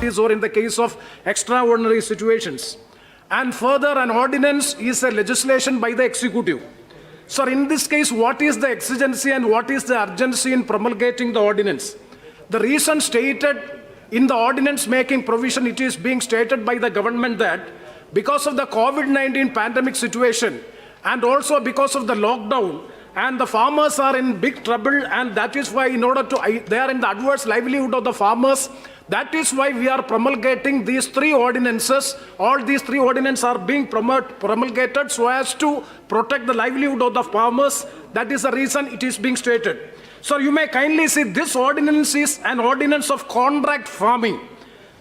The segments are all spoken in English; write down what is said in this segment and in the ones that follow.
or in the case of extraordinary situations. And further, an ordinance is a legislation by the executive. Sir, in this case, what is the exigency and what is the urgency in promulgating the ordinance? The reason stated in the ordinance making provision, it is being stated by the government that because of the COVID-19 pandemic situation and also because of the lockdown, and the farmers are in big trouble, and that is why they are in the adverse livelihood of the farmers. That is why we are promulgating these three ordinances. All these three ordinances are being promulgated so as to protect the livelihood of the farmers. That is the reason it is being stated. So you may kindly see this ordinance is an ordinance of contract farming.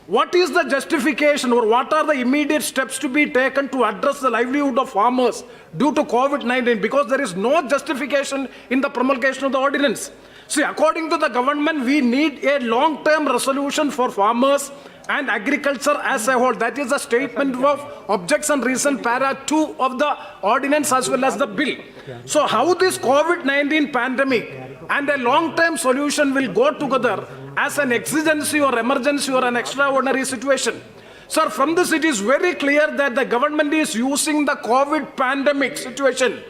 What is the justification or what are the immediate steps to be taken to address the livelihood of farmers due to COVID-19? Because there is no justification in the promulgation of the ordinance. See, according to the government, we need a long-term resolution for farmers and agriculture as a whole. That is a statement of objects and reason, para 2 of the ordinance as well as the bill. So how this COVID-19 pandemic and a long-term solution will go together as an exigency or emergency or an extraordinary situation? Sir, from this it is very clear that the government is using the COVID pandemic situation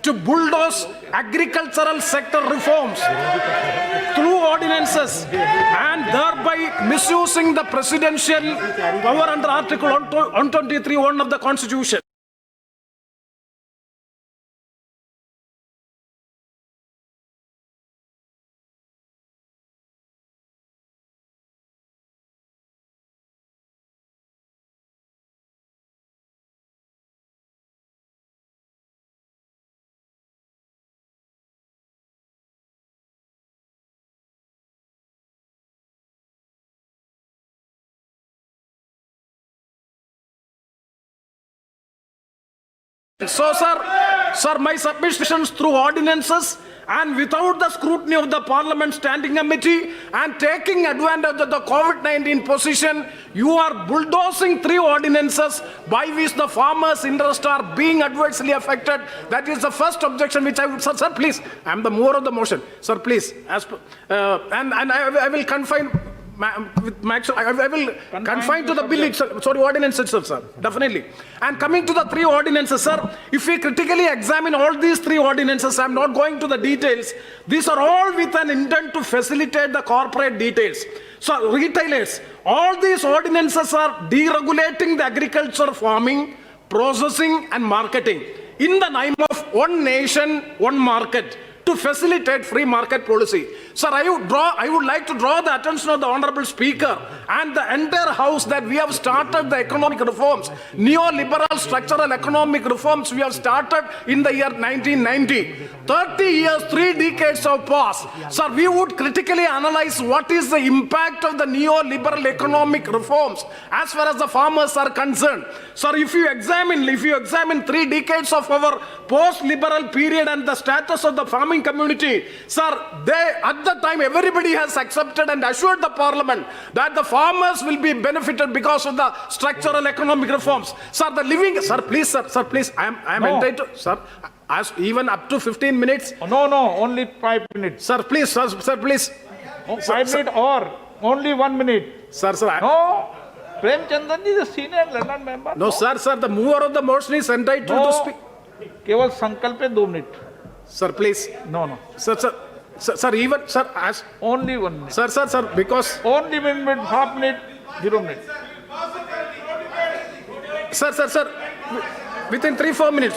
to bulldoze agricultural sector reforms through ordinances and thereby misusing the presidential power under Article 123(1) of the Constitution. So, sir, my submissions through ordinances and without the scrutiny of the Parliament Standing Committee and taking advantage of the COVID-19 position, you are bulldozing three ordinances by which the farmers' interests are being adversely affected. That is the first objection which I would, sir, please, I am the mover of the motion. Sir, please, and I will confine. I will confine to the bill itself, ordinance itself, sir, definitely. And coming to the three ordinances, sir, if we critically examine all these three ordinances, I am not going to the details, these are all with an intent to facilitate the corporate details. So, retailers, all these ordinances are deregulating the agriculture, farming, processing and marketing in the name of one nation, one market, to facilitate free market policy. Sir, I would like to draw the attention of the Honorable Speaker and the entire House that we have started the economic reforms, neoliberal structural economic reforms we have started in the year 1990. 30 years, 3 decades have passed. Sir, we would critically analyze what is the impact of the neoliberal economic reforms as far as the farmers are concerned. Sir, if you examine 3 decades of our post-liberal period and the status of the farming community, sir, at the time everybody has accepted and assured the Parliament that the farmers will be benefited because of the structural economic reforms. Sir, sir, please, I am entitled, sir, as even up to 15 minutes. No, only 5 minutes. Sir, please, sir, please. 5 minutes or only 1 minute. Sir. No. Premchandan ji is a senior learned member. No, sir, the mover of the motion is entitled to speak. केवल संकल्प पे 2 minute. Sir, please. No. Sir, even, sir, as... Only 1 minute. Sir, because... Only 1 minute, half minute, 0 minute. Sir, within 3-4 minutes,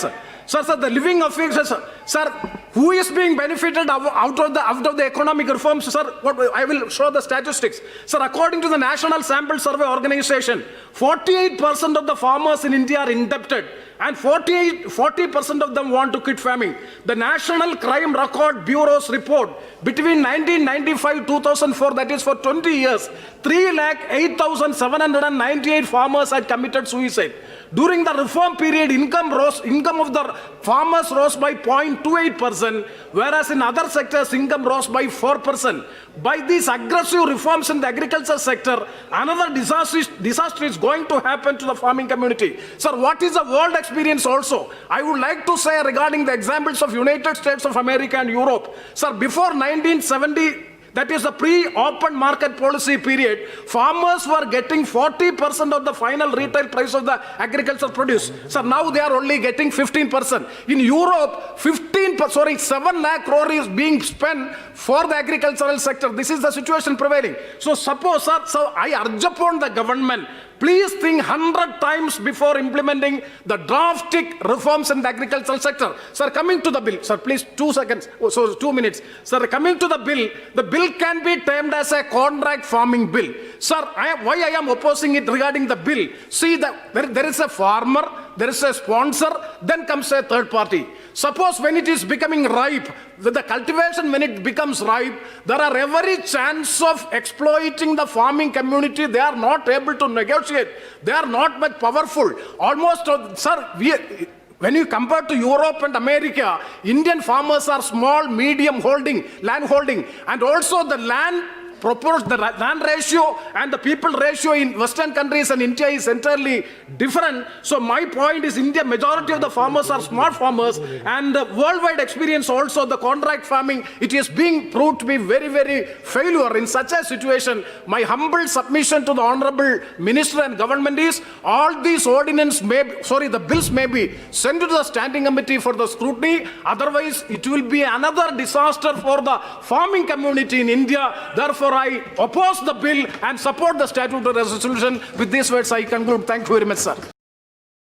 sir. Sir, the living affairs, sir, who is being benefited out of the economic reforms, sir? I will show the statistics. Sir, according to the National Sample Survey Organization, 48% of the farmers in India are indebted and 40% of them want to quit farming. The National Crime Record Bureau's report, between 1995-2004, that is for 20 years, 3,08,798 farmers had committed suicide. During the reform period, income of the farmers rose by 0.28%, whereas in other sectors, income rose by 4%. By these aggressive reforms in the agriculture sector, another disaster is going to happen to the farming community. Sir, what is the world experience also? I would like to say regarding the examples of United States of America and Europe. Sir, before 1970, That is the pre-open market policy period. Farmers were getting 40% of the final retail price of the agricultural produce. So now they are only getting 15%. In Europe, 7 lakh crore is being spent for the agricultural sector. This is the situation prevailing. So suppose, sir, so I urge upon the government, please think 100 times before implementing the drastic reforms in the agricultural sector. Sir, coming to the bill, sir, please 2 seconds, so 2 minutes. Sir, coming to the bill can be termed as a contract farming bill. Sir, why I am opposing it regarding the bill? See, there is a farmer, there is a sponsor, then comes a third party. Suppose when it is becoming ripe, the cultivation when it becomes ripe, there are every chance of exploiting the farming community. They are not able to negotiate. They are not much powerful. Almost, sir, when you compare to Europe and America, Indian farmers are small, medium land holding, and also the land ratio and the people ratio in Western countries and India is entirely different. So my point is, India, majority of the farmers are small farmers, and the worldwide experience also, the contract farming, it is being proved to be very, very failure. In such a situation, my humble submission to the Honorable Minister and Government is, all these the bills may be sent to the Standing Committee for the scrutiny. Otherwise, it will be another disaster for the farming community in India. Therefore, I oppose the bill and support the statutory resolution. With these words, I conclude. Thank you very much, sir.